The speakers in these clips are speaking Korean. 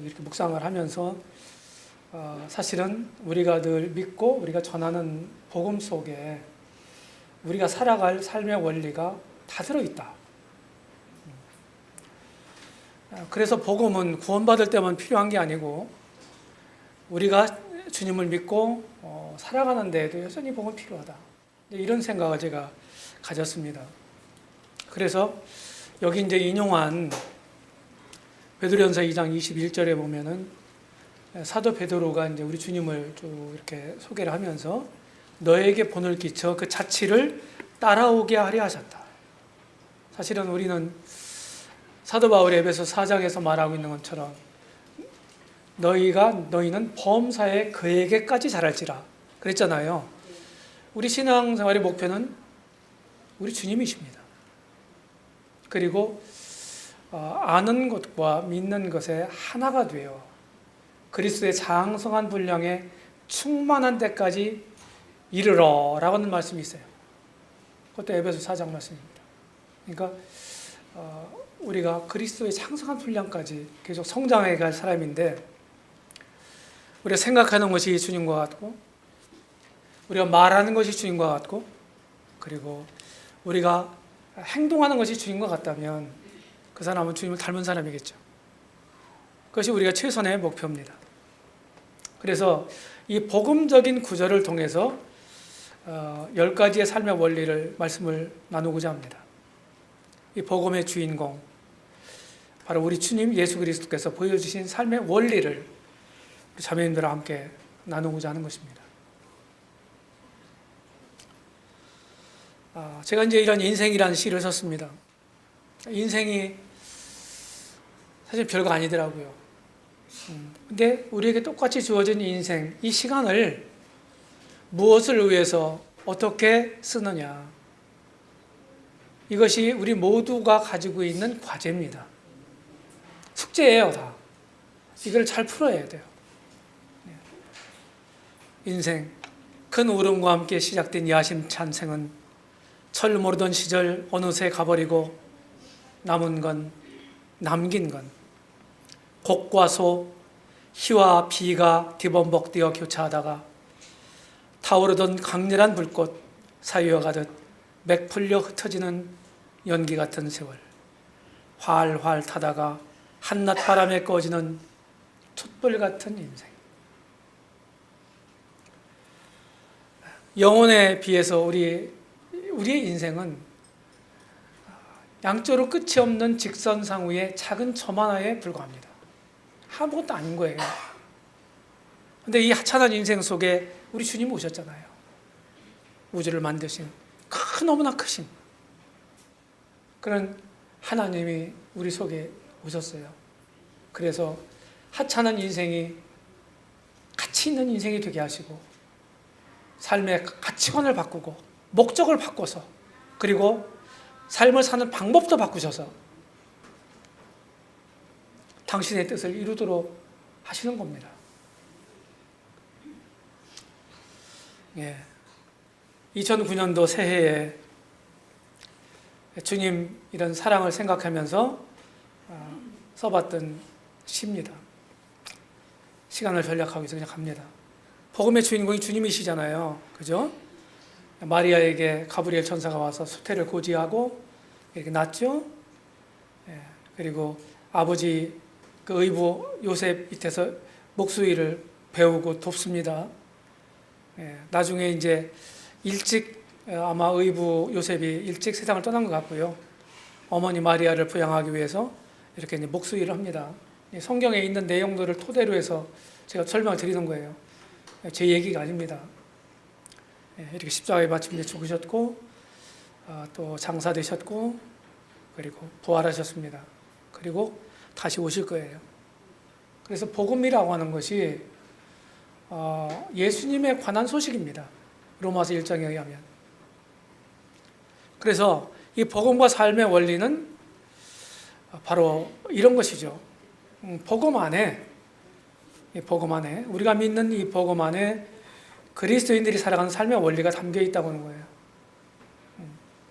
이렇게 묵상을 하면서 사실은 우리가 늘 믿고 우리가 전하는 복음 속에 우리가 살아갈 삶의 원리가 다 들어있다. 그래서 복음은 구원받을 때만 필요한 게 아니고 우리가 주님을 믿고 살아가는 데에도 여전히 복음이 필요하다. 이런 생각을 제가 가졌습니다. 그래서 여기 이제 인용한 베드로전서 2장 21절에 보면은 사도 베드로가 이제 우리 주님을 쭉 이렇게 소개를 하면서 너에게 본을 끼쳐 그 자취를 따라오게 하려 하셨다. 사실은 우리는 사도 바울이 에베소 4장에서 말하고 있는 것처럼 너희는 범사에 그에게까지 자랄지라 그랬잖아요. 우리 신앙생활의 목표는 우리 주님이십니다. 그리고 아는 것과 믿는 것에 하나가 되어 그리스도의 장성한 분량에 충만한 데까지 이르러 라고 하는 말씀이 있어요. 그것도 에베소 4장 말씀입니다. 그러니까 우리가 그리스도의 장성한 분량까지 계속 성장해 갈 사람인데 우리가 생각하는 것이 주님과 같고 우리가 말하는 것이 주님과 같고 그리고 우리가 행동하는 것이 주님과 같다면 그 사람은 주님을 닮은 사람이겠죠. 그것이 우리가 최선의 목표입니다. 그래서 이 복음적인 구절을 통해서 10가지의 삶의 원리를 말씀을 나누고자 합니다. 이 복음의 주인공 바로 우리 주님 예수 그리스도께서 보여주신 삶의 원리를 우리 자매님들과 함께 나누고자 하는 것입니다. 제가 이제 이런 인생이라는 시를 썼습니다. 인생이 사실 별거 아니더라고요. 근데 우리에게 똑같이 주어진 인생, 이 시간을 무엇을 위해서 어떻게 쓰느냐. 이것이 우리 모두가 가지고 있는 과제입니다. 숙제예요, 다. 이걸 잘 풀어야 돼요. 인생, 큰 울음과 함께 시작된 야심찬 생은 철 모르던 시절 어느새 가버리고 남은 건, 남긴 건 곡과 소, 희와 비가 뒤범벅되어 교차하다가 타오르던 강렬한 불꽃 사유와 가듯 맥 풀려 흩어지는 연기 같은 세월, 활활 타다가 한낮 바람에 꺼지는 촛불 같은 인생. 영혼에 비해서 우리의 인생은 양쪽으로 끝이 없는 직선상 위의 작은 점 하나에 불과합니다. 아무것도 아닌 거예요. 그런데 이 하찮은 인생 속에 우리 주님 오셨잖아요. 우주를 만드신 너무나 크신 그런 하나님이 우리 속에 오셨어요. 그래서 하찮은 인생이 가치 있는 인생이 되게 하시고 삶의 가치관을 바꾸고 목적을 바꿔서 그리고 삶을 사는 방법도 바꾸셔서 당신의 뜻을 이루도록 하시는 겁니다. 예. 2009년도 새해에 주님 이런 사랑을 생각하면서 써봤던 시입니다. 시간을 전략하기 위해서 그냥 갑니다. 복음의 주인공이 주님이시잖아요. 그죠? 마리아에게 가브리엘 천사가 와서 수태를 고지하고 이렇게 낳죠. 예. 그리고 아버지 그 의부 요셉 밑에서 목수일을 배우고 돕습니다. 예. 나중에 이제 일찍 아마 의부 요셉이 일찍 세상을 떠난 것 같고요. 어머니 마리아를 부양하기 위해서 이렇게 이제 목수일을 합니다. 성경에 있는 내용들을 토대로 해서 제가 설명을 드리는 거예요. 제 얘기가 아닙니다. 이렇게 십자가에 맞춤 죽으셨고 또 장사되셨고 그리고 부활하셨습니다. 그리고 다시 오실 거예요. 그래서 복음이라고 하는 것이 예수님에 관한 소식입니다. 로마서 1장에 의하면. 그래서 이 복음과 삶의 원리는 바로 이런 것이죠. 복음 안에 우리가 믿는 이 복음 안에 그리스도인들이 살아가는 삶의 원리가 담겨 있다고 하는 거예요.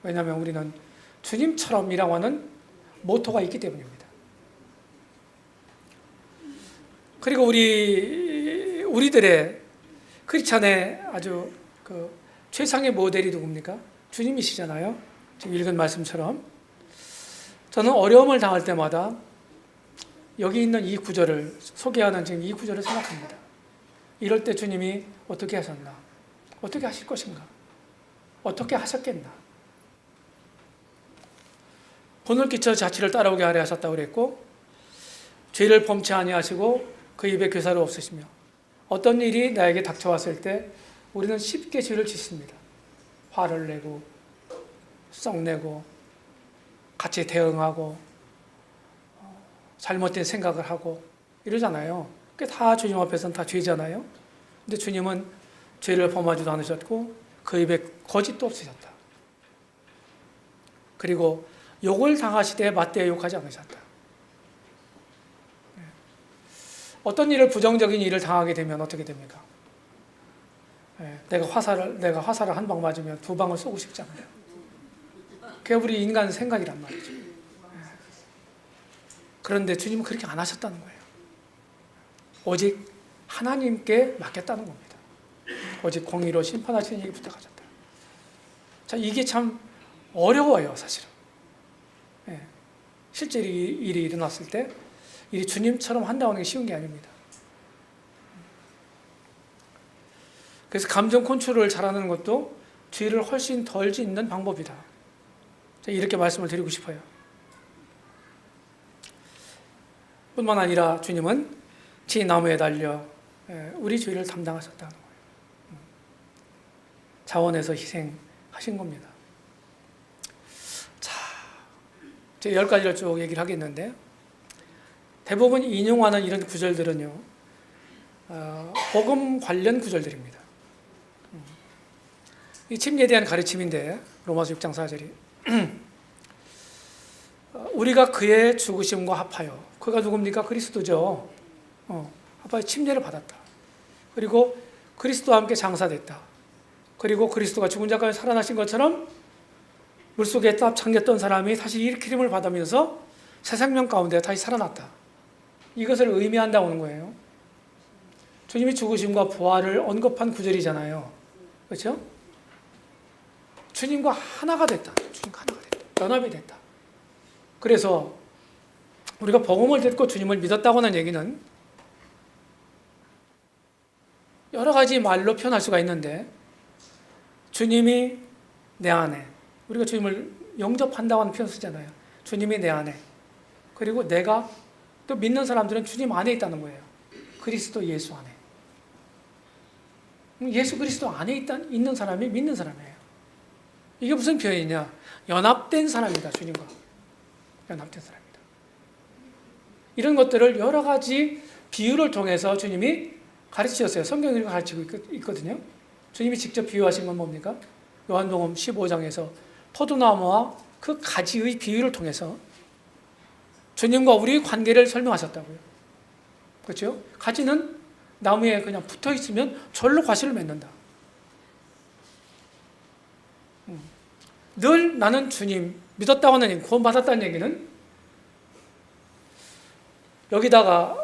왜냐하면 우리는 주님처럼이라고 하는 모토가 있기 때문입니다. 그리고 우리들의 크리스찬의 아주 그 최상의 모델이 누굽니까? 주님이시잖아요. 지금 읽은 말씀처럼. 저는 어려움을 당할 때마다 여기 있는 이 구절을 소개하는 지금 이 구절을 생각합니다. 이럴 때 주님이 어떻게 하셨나? 어떻게 하실 것인가? 어떻게 하셨겠나? 본을 끼쳐 자치를 따라오게 하려 하셨다고 그랬고, 죄를 범치 아니하시고 그 입에 괴사를 없으시며, 어떤 일이 나에게 닥쳐왔을 때 우리는 쉽게 죄를 짓습니다. 화를 내고 썩내고 같이 대응하고 잘못된 생각을 하고 이러잖아요. 그게 다 주님 앞에서는 다 죄잖아요. 근데 주님은 죄를 범하지도 않으셨고 그 입에 거짓도 없으셨다. 그리고 욕을 당하시되 맞대어 욕하지 않으셨다. 어떤 일을 부정적인 일을 당하게 되면 어떻게 됩니까? 내가 화살을 한 방 맞으면 두 방을 쏘고 싶잖아요. 그게 우리 인간 생각이란 말이죠. 그런데 주님은 그렇게 안 하셨다는 거예요. 오직 하나님께 맡겼다는 겁니다. 오직 공의로 심판하시는 일이 부탁하셨다. 자, 이게 참 어려워요, 사실은. 실제 일이 일어났을 때 일이 주님처럼 한다는 게 쉬운 게 아닙니다. 그래서 감정 컨트롤을 잘하는 것도 죄를 훨씬 덜 짓는 방법이다. 이렇게 말씀을 드리고 싶어요. 뿐만 아니라 주님은 지 나무에 달려 우리 죄를 담당하셨다는 거예요. 자원에서 희생하신 겁니다. 자, 제가 10가지를 쭉 얘기를 하겠는데, 대부분 인용하는 이런 구절들은요, 복음 관련 구절들입니다. 이 침례에 대한 가르침인데, 로마서 6장 4절이 우리가 그의 죽으심과 합하여, 그가 누굽니까? 그리스도죠. 합하여 침례를 받았다. 그리고 그리스도와 함께 장사됐다. 그리고 그리스도가 죽은 자 가운데 살아나신 것처럼 물속에 잠겼던 사람이 다시 일으킴을 받으면서 새 생명 가운데 다시 살아났다. 이것을 의미한다고 하는 거예요. 주님이 죽으심과 부활을 언급한 구절이잖아요. 그렇죠? 주님과 하나가 됐다. 주님과 하나가 됐다. 연합이 됐다. 그래서 우리가 복음을 듣고 주님을 믿었다고 하는 얘기는 여러 가지 말로 표현할 수가 있는데, 주님이 내 안에, 우리가 주님을 영접한다고 하는 표현 쓰잖아요. 주님이 내 안에, 그리고 내가 또 믿는 사람들은 주님 안에 있다는 거예요. 그리스도 예수 안에. 예수 그리스도 안에 있는 사람이 믿는 사람이에요. 이게 무슨 표현이냐? 연합된 사람이다. 주님과 연합된 사람이다. 이런 것들을 여러 가지 비유를 통해서 주님이 가르치셨어요. 성경이 가르치고 있거든요. 주님이 직접 비유하신 건 뭡니까? 요한복음 15장에서 포도나무와 그 가지의 비유를 통해서 주님과 우리의 관계를 설명하셨다고요. 그렇죠? 가지는 나무에 그냥 붙어 있으면 절로 과실을 맺는다. 늘 나는 주님 믿었다고 하는 구원받았다는 얘기는 여기다가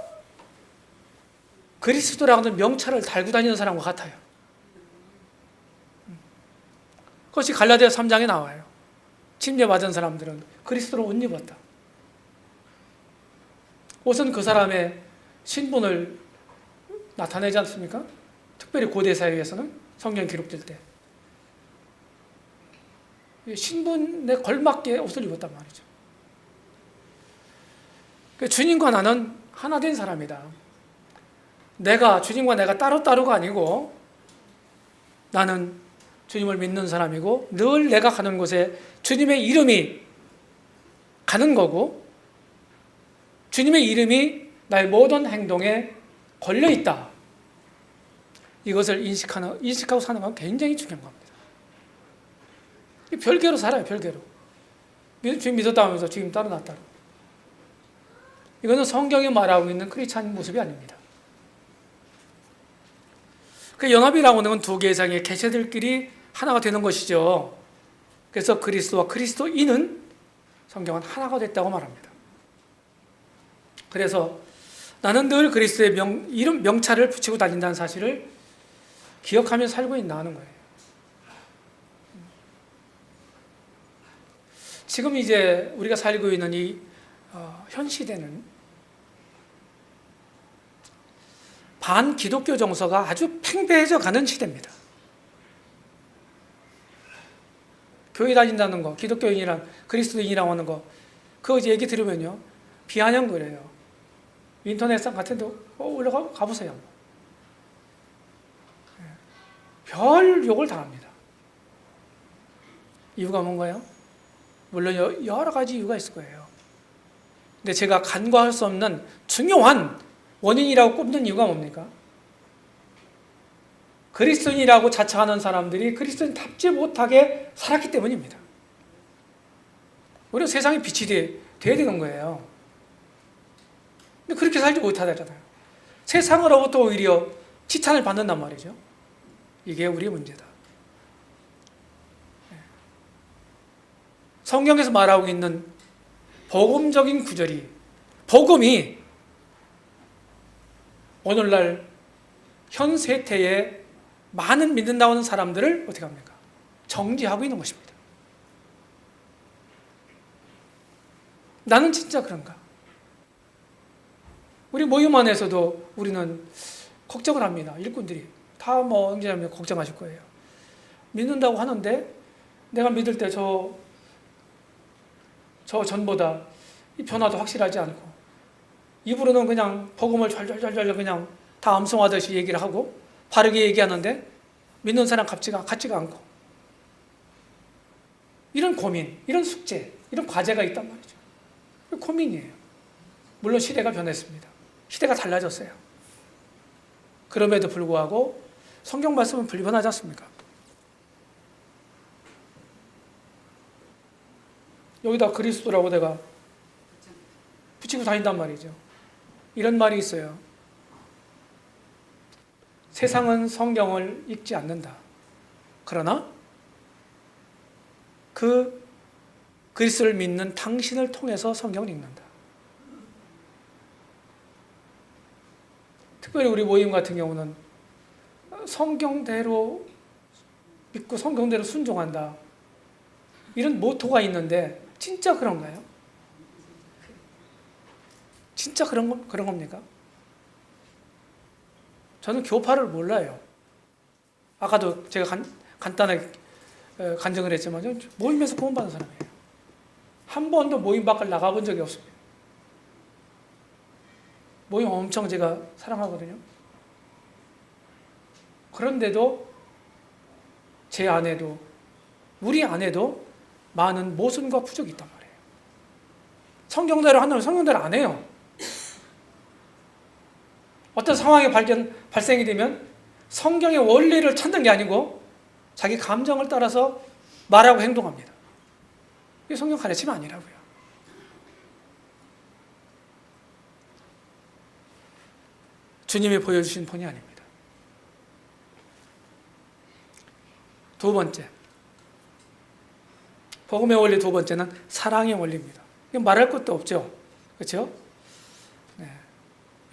그리스도라고 하는 명찰을 달고 다니는 사람과 같아요. 그것이 갈라디아 3장에 나와요. 침례받은 사람들은 그리스도로 옷 입었다. 옷은 그 사람의 신분을 나타내지 않습니까? 특별히 고대 사회에서는 성경 기록될 때 신분에 걸맞게 옷을 입었단 말이죠. 주님과 나는 하나 된 사람이다. 주님과 내가 따로따로가 아니고 나는 주님을 믿는 사람이고 늘 내가 가는 곳에 주님의 이름이 가는 거고 주님의 이름이 나의 모든 행동에 걸려있다. 이것을 인식하고 사는 건 굉장히 중요한 겁니다. 별개로 살아요, 별개로. 주님 믿었다 하면서 주님 따로 나 따로. 이거는 성경이 말하고 있는 크리스찬 모습이 아닙니다. 그 연합이라고 하는 건 두 개 이상의 개체들끼리 하나가 되는 것이죠. 그래서 그리스도와 그리스도인은 성경은 하나가 됐다고 말합니다. 그래서 나는 늘 그리스도의 이름 명찰을 붙이고 다닌다는 사실을 기억하며 살고 있나 하는 거예요. 지금 이제 우리가 살고 있는 이 현 시대는 반기독교 정서가 아주 팽배해져 가는 시대입니다. 교회 다닌다는 거, 기독교인이란 그리스도인이라고 하는 거, 그거 얘기 들으면요 비아냥거려요. 인터넷상 같은 데 올라가 보세요. 별 욕을 당합니다. 이유가 뭔가요? 물론 여러 가지 이유가 있을 거예요. 근데 제가 간과할 수 없는 중요한 원인이라고 꼽는 이유가 뭡니까? 그리스도인이라고 자처하는 사람들이 그리스도인답지 못하게 살았기 때문입니다. 우리는 세상의 빛이 돼야 되는 거예요. 근데 그렇게 살지 못하잖아요. 세상으로부터 오히려 칭찬을 받는단 말이죠. 이게 우리의 문제다. 성경에서 말하고 있는 복음적인 구절이, 복음이 오늘날 현 세태에 많은 믿는다고 하는 사람들을 어떻게 합니까? 정지하고 있는 것입니다. 나는 진짜 그런가? 우리 모임 안에서도 우리는 걱정을 합니다. 일꾼들이 다 언제냐면 걱정하실 거예요. 믿는다고 하는데 내가 믿을 때 저 전보다 이 변화도 확실하지 않고, 입으로는 그냥 복음을 잘잘잘잘 그냥 다 암송하듯이 얘기를 하고 바르게 얘기하는데 믿는 사람 같지가 않고, 이런 고민, 이런 숙제, 이런 과제가 있단 말이죠. 고민이에요. 물론 시대가 변했습니다. 시대가 달라졌어요. 그럼에도 불구하고 성경 말씀은 불변하지 않습니까? 여기다 그리스도라고 내가 붙이고 다닌단 말이죠. 이런 말이 있어요. 세상은 성경을 읽지 않는다. 그러나 그 그리스도를 믿는 당신을 통해서 성경을 읽는다. 특별히 우리 모임 같은 경우는 성경대로 믿고 성경대로 순종한다. 이런 모토가 있는데 진짜 그런가요? 진짜 그런 겁니까? 저는 교파를 몰라요. 아까도 제가 간단하게 간증을 했지만 모임에서 구원받은 사람이에요. 한 번도 모임 밖을 나가본 적이 없습니다. 모임 엄청 제가 사랑하거든요. 그런데도 제 안에도, 우리 안에도 많은 모순과 부족이 있단 말이에요. 성경대로 하는 성경대로 안 해요. 어떤 상황이 발생이 되면 성경의 원리를 찾는 게 아니고 자기 감정을 따라서 말하고 행동합니다. 이게 성경 가르침 아니라고요. 주님이 보여주신 본이 아닙니다. 두 번째, 복음의 원리 두 번째는 사랑의 원리입니다. 이건 말할 것도 없죠. 그렇죠? 네.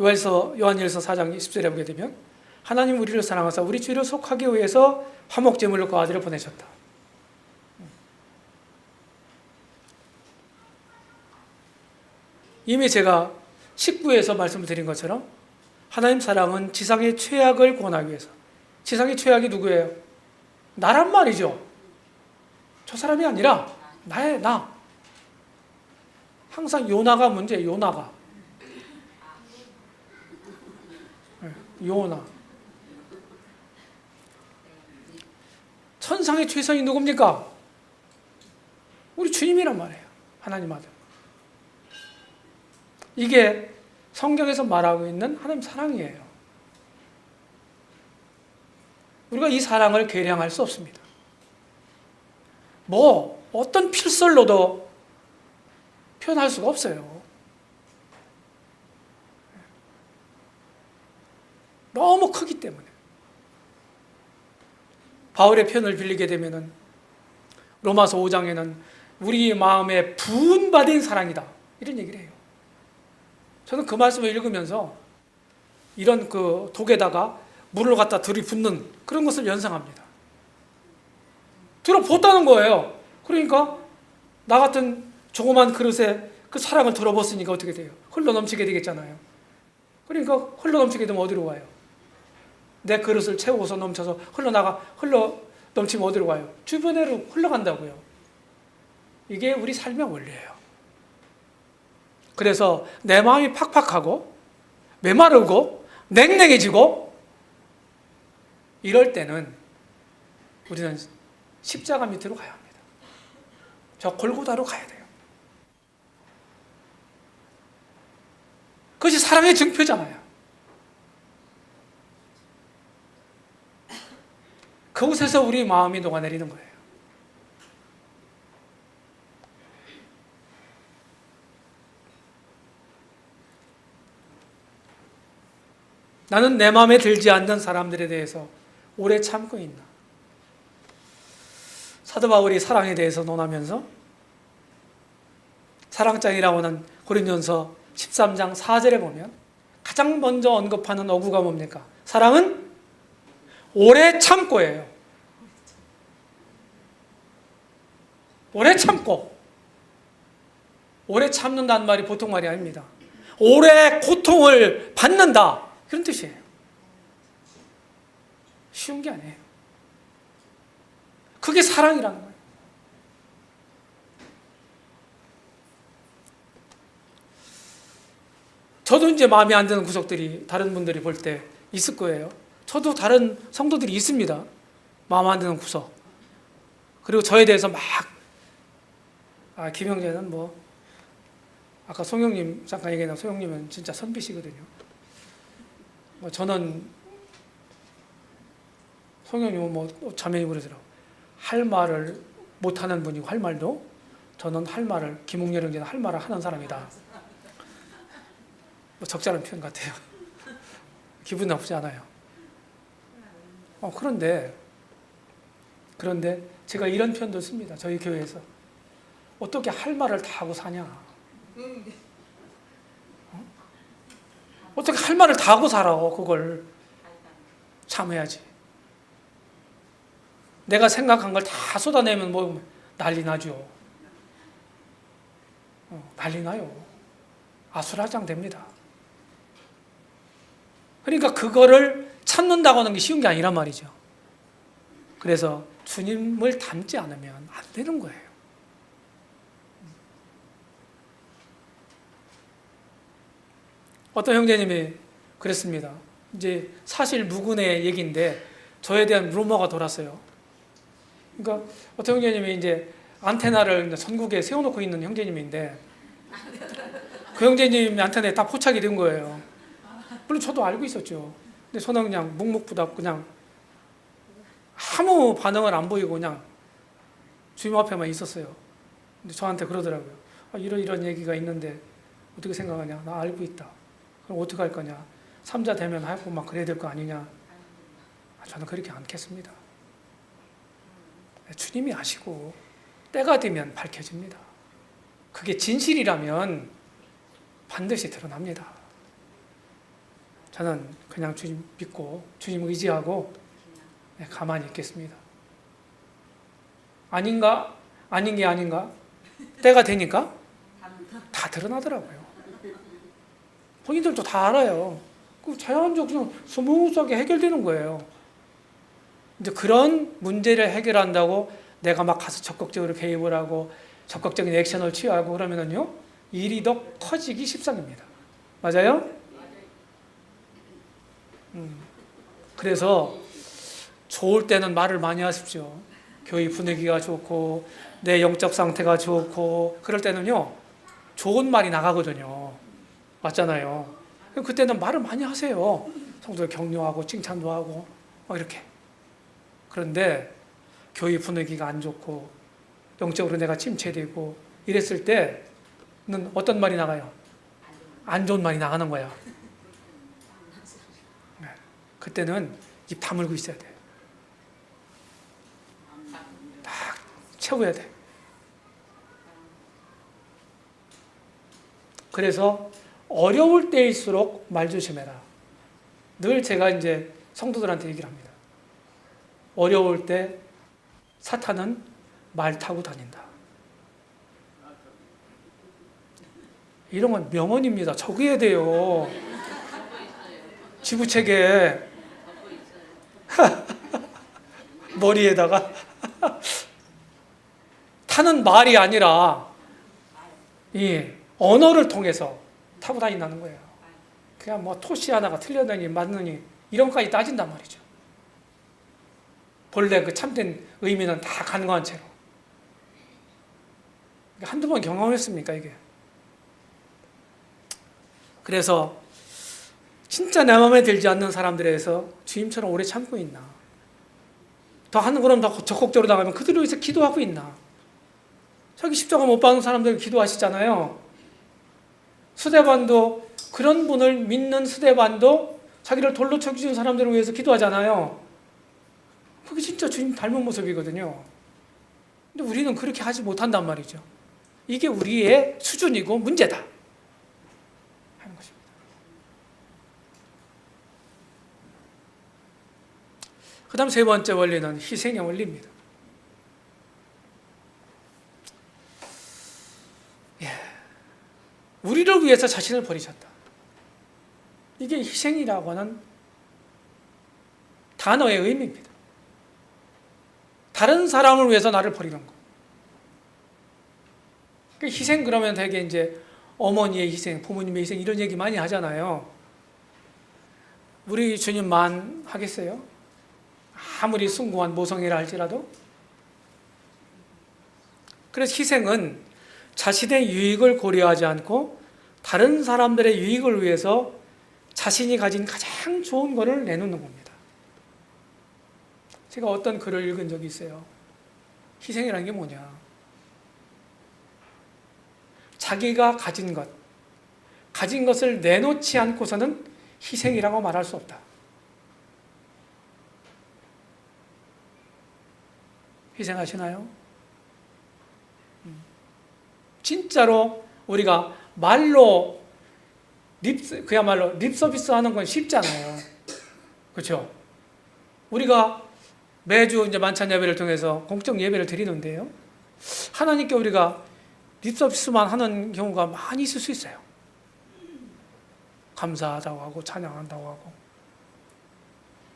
요한일서 4장 20절에 보게 되면 하나님 우리를 사랑하사 우리 죄를 속하기 위해서 화목제물로 그 아들을 보내셨다. 이미 제가 19에서 말씀을 드린 것처럼 하나님 사랑은 지상의 최악을 구원하기 위해서. 지상의 최악이 누구예요? 나란 말이죠. 저 사람이 아니라 나. 항상 요나가 문제예요. 요나가. 요나. 천상의 최선이 누굽니까? 우리 주님이란 말이에요. 하나님 아들. 이게 성경에서 말하고 있는 하나님 사랑이에요. 우리가 이 사랑을 계량할 수 없습니다. 어떤 필설로도 표현할 수가 없어요. 너무 크기 때문에. 바울의 편을 빌리게 되면은 로마서 5장에는 우리 마음에 부은받은 사랑이다. 이런 얘기를 해요. 저는 그 말씀을 읽으면서 이런 그 독에다가 물을 갖다 들이붓는 그런 것을 연상합니다. 들어붓다는 거예요. 그러니까 나 같은 조그만 그릇에 그 사랑을 들어붓으니까 어떻게 돼요? 흘러넘치게 되겠잖아요. 그러니까 흘러넘치게 되면 어디로 가요? 내 그릇을 채우고서 넘쳐서 흘러넘치면 어디로 가요? 주변으로 흘러간다고요. 이게 우리 삶의 원리예요. 그래서 내 마음이 팍팍하고 메마르고 냉랭해지고 이럴 때는 우리는 십자가 밑으로 가야 합니다. 저 골고다로 가야 돼요. 그것이 사랑의 증표잖아요. 그곳에서 우리 마음이 녹아내리는 거예요. 나는 내 마음에 들지 않는 사람들에 대해서 오래 참고 있나? 사도 바울이 사랑에 대해서 논하면서 사랑장이라고 하는 고린도전서 13장 4절에 보면 가장 먼저 언급하는 어구가 뭡니까? 사랑은 오래 참고예요. 오래 참고. 오래 참는다는 말이 보통 말이 아닙니다. 오래 고통을 받는다. 그런 뜻이에요. 쉬운 게 아니에요. 그게 사랑이라는 거예요. 저도 이제 마음에 안 드는 구석들이 다른 분들이 볼 때 있을 거예요. 저도 다른 성도들이 있습니다. 마음 안 드는 구석. 그리고 저에 대해서 막, 김형재는 뭐, 아까 송영님 잠깐 얘기했나, 송영님은 진짜 선비시거든요. 저는, 송영님은 뭐, 자매니 그러더라고. 할 말을 못하는 분이고, 할 말도, 저는 할 말을, 김웅렬 형제는 할 말을 하는 사람이다. 뭐 적절한 표현 같아요. 기분 나쁘지 않아요. 그런데 제가 이런 표현도 씁니다. 저희 교회에서. 어떻게 할 말을 다 하고 사냐? 어떻게 할 말을 다 하고 살아? 그걸 참아야지. 내가 생각한 걸 다 쏟아내면 뭐 난리 나죠. 난리 나요. 아수라장 됩니다. 그러니까 그거를 참는다고 하는 게 쉬운 게 아니란 말이죠. 그래서 주님을 닮지 않으면 안 되는 거예요. 어떤 형제님이 그랬습니다. 이제 사실 무근의 얘기인데 저에 대한 루머가 돌았어요. 그러니까 어떤 형제님이 이제 안테나를 전국에 세워놓고 있는 형제님인데 그 형제님이 안테나에 다 포착이 된 거예요. 물론 저도 알고 있었죠. 근데 저는 그냥 묵묵부답 그냥 아무 반응을 안 보이고 그냥 주님 앞에만 있었어요. 근데 저한테 그러더라고요. 이런 얘기가 있는데 어떻게 생각하냐? 나 알고 있다. 그럼 어떻게 할 거냐? 3자 되면 하고 막 그래야 될 거 아니냐? 저는 그렇게 않겠습니다. 주님이 아시고 때가 되면 밝혀집니다. 그게 진실이라면 반드시 드러납니다. 저는 그냥 주님 믿고 주님 의지하고 가만히 있겠습니다. 아닌가? 아닌 게 아닌가? 때가 되니까 다 드러나더라고요. 본인들도 다 알아요. 그 자연적으로 스무스하게 해결되는 거예요. 이제 그런 문제를 해결한다고 내가 막 가서 적극적으로 개입을 하고 적극적인 액션을 취하고 그러면은요, 일이 더 커지기 십상입니다. 맞아요? 그래서 좋을 때는 말을 많이 하십시오. 교회 분위기가 좋고 내 영적 상태가 좋고 그럴 때는요, 좋은 말이 나가거든요. 맞잖아요. 그때는 말을 많이 하세요. 성도를 격려하고 칭찬도 하고 이렇게. 그런데 교회 분위기가 안 좋고 영적으로 내가 침체되고 이랬을 때는 어떤 말이 나가요? 안 좋은 말이 나가는 거야. 그때는 입 다물고 있어야 돼. 딱 채워야 돼. 그래서 어려울 때일수록 말 조심해라. 늘 제가 이제 성도들한테 얘기를 합니다. 어려울 때 사탄은 말 타고 다닌다. 이런 건 명언입니다. 적어야 돼요. 지구책에 머리에다가 타는 말이 아니라 이 언어를 통해서 타고 다닌다는 거예요. 그냥 뭐 토시 하나가 틀렸느니 맞느니 이런 것까지 따진단 말이죠. 본래 그 참된 의미는 다 간과한 채로. 한두 번 경험했습니까, 이게? 그래서 진짜 내 마음에 들지 않는 사람들에서 주님처럼 오래 참고 있나? 더 하는 거는 더 적극적으로 나가면 그들을 위해서 기도하고 있나? 자기 십자가 못 박는 사람들 기도하시잖아요. 스데반도 그런 분을 믿는 스데반도 자기를 돌로 쳐 죽인 사람들을 위해서 기도하잖아요. 그게 진짜 주님 닮은 모습이거든요. 근데 우리는 그렇게 하지 못한단 말이죠. 이게 우리의 수준이고 문제다 하는 것입니다. 그 다음 세 번째 원리는 희생의 원리입니다. 우리를 위해서 자신을 버리셨다. 이게 희생이라고 하는 단어의 의미입니다. 다른 사람을 위해서 나를 버리는 거. 희생 그러면 되게 이제 어머니의 희생, 부모님의 희생 이런 얘기 많이 하잖아요. 우리 주님만 하겠어요? 아무리 숭고한 모성이라 할지라도. 그래서 희생은 자신의 유익을 고려하지 않고 다른 사람들의 유익을 위해서 자신이 가진 가장 좋은 것을 내놓는 겁니다. 제가 어떤 글을 읽은 적이 있어요. 희생이라는 게 뭐냐? 자기가 가진 것, 가진 것을 내놓지 않고서는 희생이라고 말할 수 없다. 희생하시나요? 진짜로 우리가 말로 그야말로 립서비스 하는 건 쉽잖아요. 그렇죠? 우리가 매주 이제 만찬 예배를 통해서 공적 예배를 드리는데요. 하나님께 우리가 립서비스만 하는 경우가 많이 있을 수 있어요. 감사하다고 하고 찬양한다고 하고.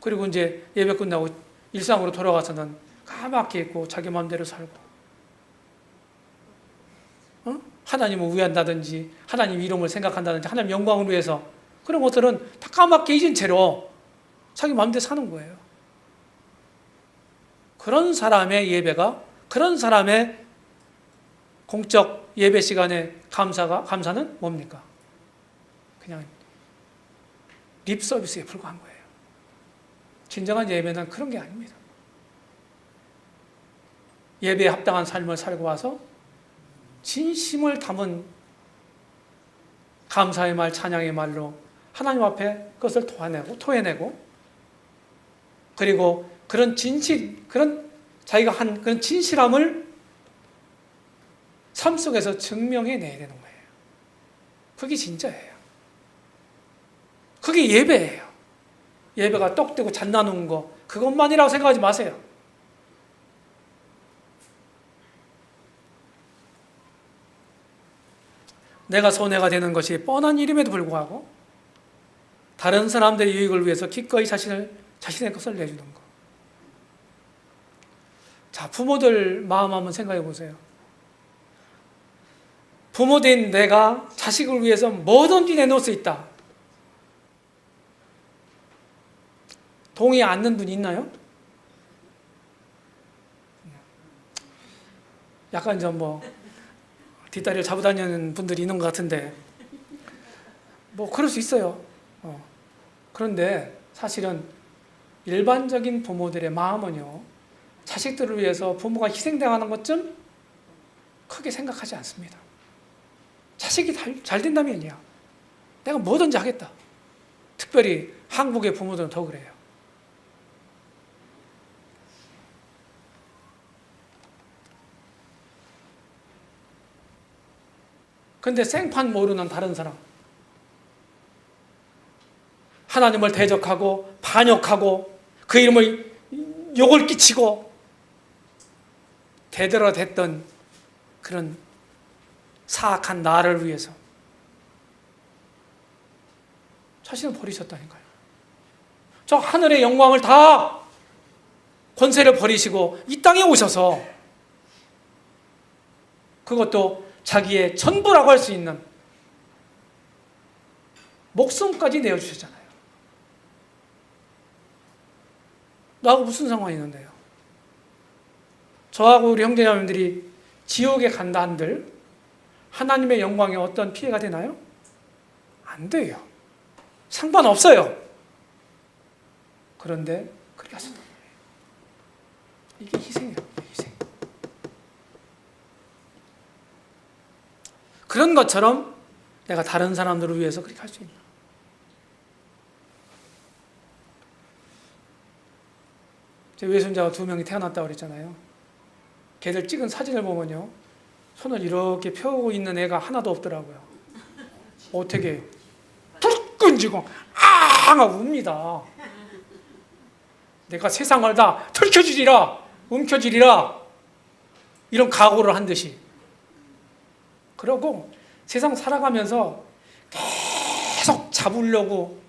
그리고 이제 예배 끝나고 일상으로 돌아가서는 까맣게 있고 자기 마음대로 살고. 하나님을 위한다든지 하나님 이름을 생각한다든지 하나님 영광을 위해서 그런 것들은 다 까맣게 잊은 채로 자기 마음대로 사는 거예요. 그런 사람의 예배가, 그런 사람의 공적 예배 시간의 감사는 뭡니까? 그냥 립 서비스에 불과한 거예요. 진정한 예배는 그런 게 아닙니다. 예배에 합당한 삶을 살고 와서 진심을 담은 감사의 말, 찬양의 말로 하나님 앞에 그것을 토해내고 그리고 그런 자기가 한 그런 진실함을 삶 속에서 증명해내야 되는 거예요. 그게 진짜예요. 그게 예배예요. 예배가 떡되고 잔 나누는 거 그것만이라고 생각하지 마세요. 내가 손해가 되는 것이 뻔한 일임에도 불구하고 다른 사람들의 유익을 위해서 기꺼이 자신의 것을 내주는 것. 자, 부모들 마음 한번 생각해 보세요. 부모된 내가 자식을 위해서 뭐든지 내놓을 수 있다. 동의 않는 분이 있나요? 약간 좀 뒷다리를 잡고 다니는 분들이 있는 것 같은데 그럴 수 있어요. 그런데 사실은 일반적인 부모들의 마음은요, 자식들을 위해서 부모가 희생당하는 것쯤 크게 생각하지 않습니다. 자식이 잘 된다면이야 내가 뭐든지 하겠다. 특별히 한국의 부모들은 더 그래요. 근데 생판 모르는 다른 사람, 하나님을 대적하고 반역하고 그 이름을 욕을 끼치고 대들어댔던 그런 사악한 나를 위해서 자신을 버리셨다니까요. 저 하늘의 영광을 다 권세를 버리시고 이 땅에 오셔서 그것도 자기의 전부라고 할 수 있는 목숨까지 내어주셨잖아요. 나하고 무슨 상관이 있는데요? 저하고 우리 형제자매들이 지옥에 간다 한들 하나님의 영광에 어떤 피해가 되나요? 안 돼요. 상관없어요. 그런데 그렇게 하셨단 말이에요. 이게 희생이에요. 희생. 그런 것처럼 내가 다른 사람들을 위해서 그렇게 할 수 있나? 제 외손자가 2명이 태어났다고 그랬잖아요. 걔들 찍은 사진을 보면요, 손을 이렇게 펴고 있는 애가 하나도 없더라고요. 어떻게 해요? 불 끈지고 아 하고 웁니다. 내가 세상을 다 털켜주리라, 움켜쥐리라, 이런 각오를 한 듯이. 그러고 세상 살아가면서 계속 잡으려고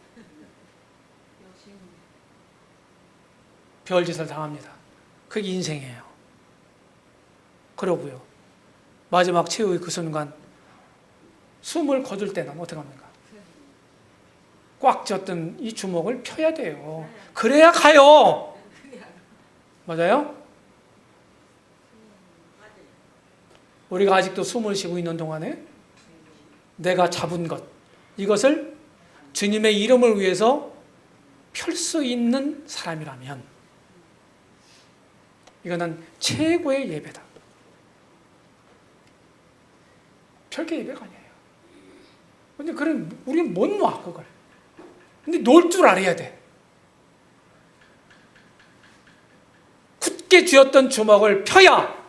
별짓을 당합니다. 그게 인생이에요. 그러고요, 마지막 최후의 그 순간 숨을 거둘 때는 어떡합니까? 꽉 쥐었던 이 주먹을 펴야 돼요. 그래야 가요. 맞아요? 우리가 아직도 숨을 쉬고 있는 동안에 내가 잡은 것, 이것을 주님의 이름을 위해서 펼 수 있는 사람이라면 이거는 최고의 예배다. 별개 예배가 아니에요. 근데 그런 우리는 못 놔, 그걸. 근데 놓을 줄 알아야 돼. 굳게 쥐었던 주먹을 펴야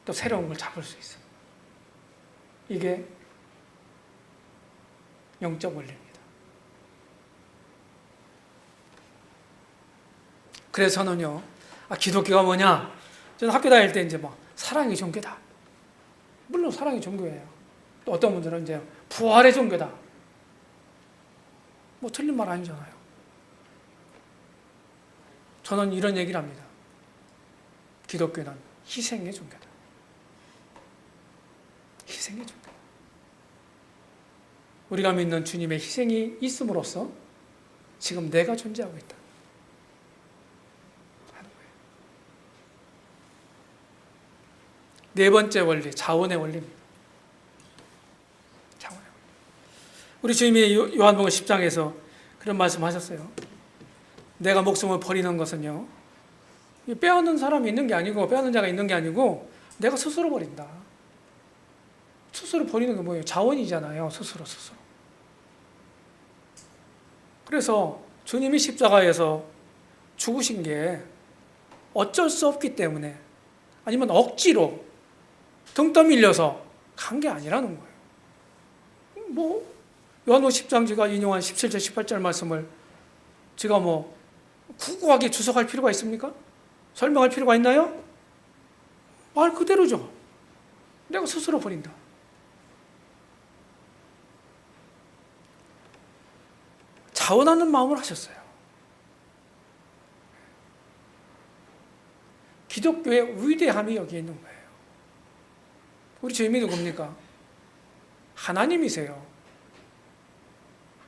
또 새로운 걸 잡을 수 있어요. 이게 영적 원리입니다. 그래서 저는요, 기독교가 뭐냐? 저는 학교 다닐 때 이제 사랑이 종교다. 물론 사랑이 종교예요. 또 어떤 분들은 이제 부활의 종교다. 틀린 말 아니잖아요. 저는 이런 얘기를 합니다. 기독교는 희생의 종교다. 희생의 종교다. 우리가 믿는 주님의 희생이 있음으로써 지금 내가 존재하고 있다 하는 거예요. 네 번째 원리, 자원의 원리입니다. 자원의 원리. 우리 주님이 요한복음 10장에서 그런 말씀하셨어요. 내가 목숨을 버리는 것은요, 빼앗는 사람이 있는 게 아니고, 빼앗는 자가 있는 게 아니고 내가 스스로 버린다. 스스로 버리는 게 뭐예요? 자원이잖아요. 스스로. 그래서 주님이 십자가에서 죽으신 게 어쩔 수 없기 때문에, 아니면 억지로 등 떠밀려서 간 게 아니라는 거예요. 요한복음 10장 제가 인용한 17절 18절 말씀을 제가 구구하게 주석할 필요가 있습니까? 설명할 필요가 있나요? 말 그대로죠. 내가 스스로 버린다. 자원하는 마음을 하셨어요. 기독교의 위대함이 여기에 있는 거예요. 우리 주님이 누굽니까? 하나님이세요.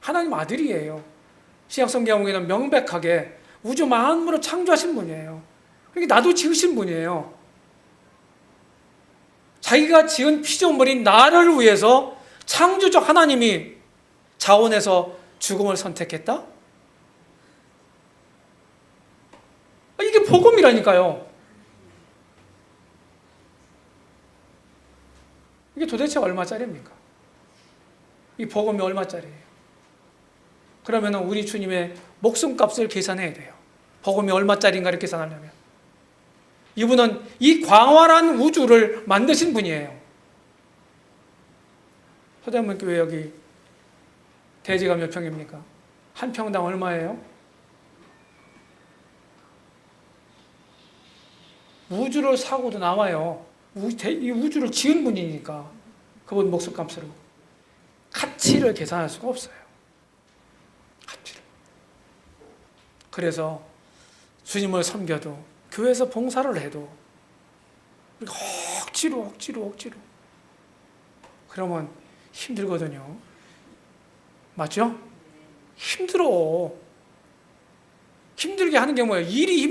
하나님 아들이에요. 신약성경에는 명백하게 우주 만물을 창조하신 분이에요. 그러니까 나도 지으신 분이에요. 자기가 지은 피조물인 나를 위해서 창조적 하나님이 자원해서 죽음을 선택했다? 이게 복음이라니까요. 이게 도대체 얼마짜리입니까? 이 복음이 얼마짜리예요? 그러면 우리 주님의 목숨값을 계산해야 돼요. 복음이 얼마짜리인가를 계산하려면. 이분은 이 광활한 우주를 만드신 분이에요. 서대문교회 여기 대지가 몇 평입니까? 한 평당 얼마예요? 우주를 사고도 나와요. 이 우주를 지은 분이니까 그분 목숨값으로 가치를 계산할 수가 없어요. 가치를. 그래서 주님을 섬겨도 교회에서 봉사를 해도 억지로 그러면 힘들거든요. 맞죠? 힘들어. 힘들게 하는 게 뭐예요? 일이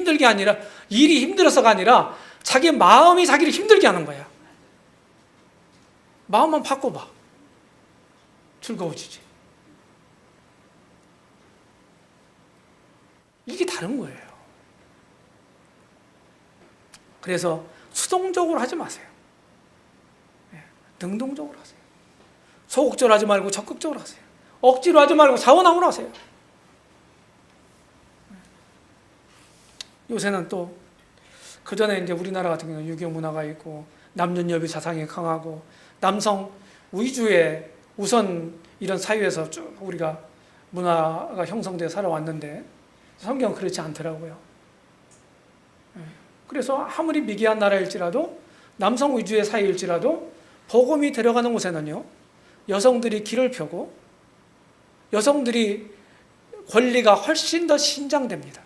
힘들어서가 아니라 자기 마음이 자기를 힘들게 하는 거야. 마음만 바꿔봐. 즐거워지지. 이게 다른 거예요. 그래서 수동적으로 하지 마세요. 능동적으로 하세요. 소극적으로 하지 말고 적극적으로 하세요. 억지로 하지 말고 자원함으로 하세요. 요새는 또 그전에 이제 우리나라 같은 경우는 유교 문화가 있고 남녀협의 사상이 강하고 남성 위주의 우선 이런 사회에서 쭉 우리가 문화가 형성되어 살아왔는데 성경은 그렇지 않더라고요. 그래서 아무리 미개한 나라일지라도 남성 위주의 사회일지라도 복음이 들어가는 곳에는요, 여성들이 길을 펴고 여성들이 권리가 훨씬 더 신장됩니다.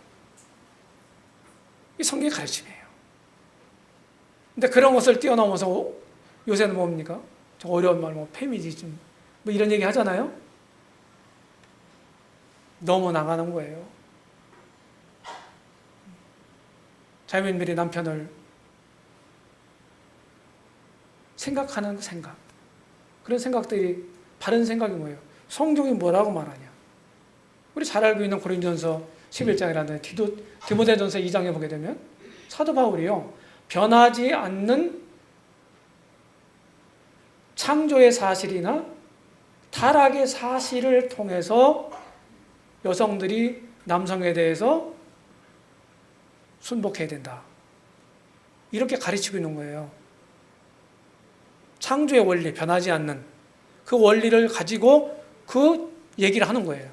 이 성경의 가르침이에요. 근데 그런 것을 뛰어넘어서 요새는 뭡니까? 좀 어려운 말, 페미니즘 뭐 이런 얘기 하잖아요. 너무 나가는 거예요. 자매님들이 남편을 생각하는 생각, 그런 생각들이 바른 생각이 뭐예요? 성경이 뭐라고 말하냐? 우리 잘 알고 있는 고린도전서 11장이라는 디모데전서 2장에 보게 되면 사도 바울이요, 변하지 않는 창조의 사실이나 타락의 사실을 통해서 여성들이 남성에 대해서 순복해야 된다. 이렇게 가르치고 있는 거예요. 창조의 원리, 변하지 않는 그 원리를 가지고 그 얘기를 하는 거예요.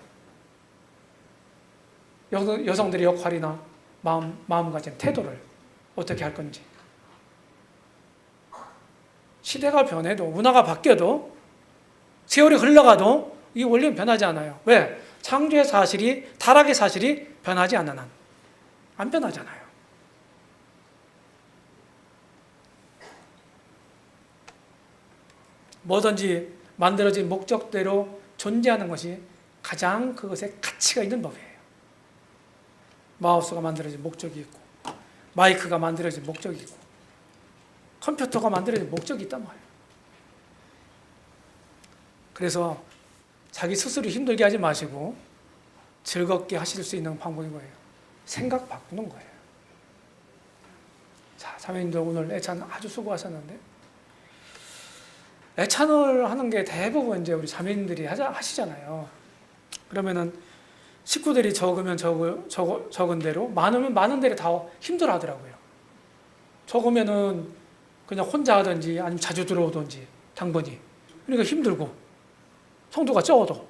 여성들의 역할이나 마음가짐, 태도를 어떻게 할 건지. 시대가 변해도, 문화가 바뀌어도, 세월이 흘러가도 이 원리는 변하지 않아요. 왜? 창조의 사실이, 타락의 사실이 변하지 않는 한. 안 변하잖아요. 뭐든지 만들어진 목적대로 존재하는 것이 가장 그것에 가치가 있는 법이에요. 마우스가 만들어진 목적이 있고, 마이크가 만들어진 목적이 있고, 컴퓨터가 만들어진 목적이 있단 말이에요. 그래서 자기 스스로 힘들게 하지 마시고 즐겁게 하실 수 있는 방법이 뭐예요? 생각 바꾸는 거예요. 자, 자매님들 오늘 애찬 아주 수고하셨는데, 애찬을 하는 게 대부분 이제 우리 자매님들이 하시잖아요. 그러면은 식구들이 적으면 적은 대로, 많으면 많은 대로 다 힘들어 하더라고요. 적으면은 그냥 혼자 하든지 아니면 자주 들어오든지 당번이. 그러니까 힘들고, 성도가 적어도.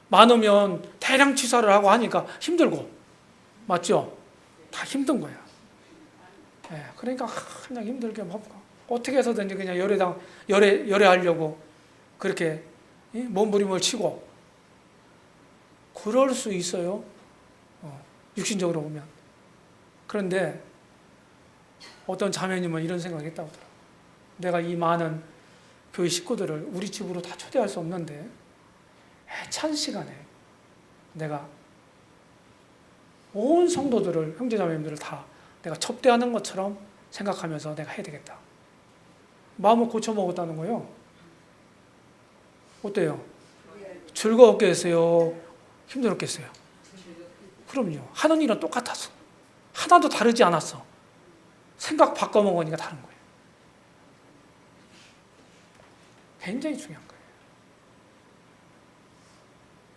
많으면 대량 취사를 하고 하니까 힘들고. 맞죠? 다 힘든 거야. 네, 그러니까 그냥 힘들게 어떻게 해서든지 그냥 열애하려고 그렇게 몸부림을 치고 그럴 수 있어요. 육신적으로 보면. 그런데 어떤 자매님은 이런 생각을 했다고 하더라고요. 내가 이 많은 교회 식구들을 우리 집으로 다 초대할 수 없는데 애찬 시간에 내가 온 성도들을, 형제자매님들을 다 내가 접대하는 것처럼 생각하면서 내가 해야 되겠다. 마음을 고쳐먹었다는 거예요. 어때요? 즐거웠겠어요? 힘들었겠어요? 그럼요. 하는 일은 똑같았어. 하나도 다르지 않았어. 생각 바꿔먹으니까 다른 거예요. 굉장히 중요한 거예요.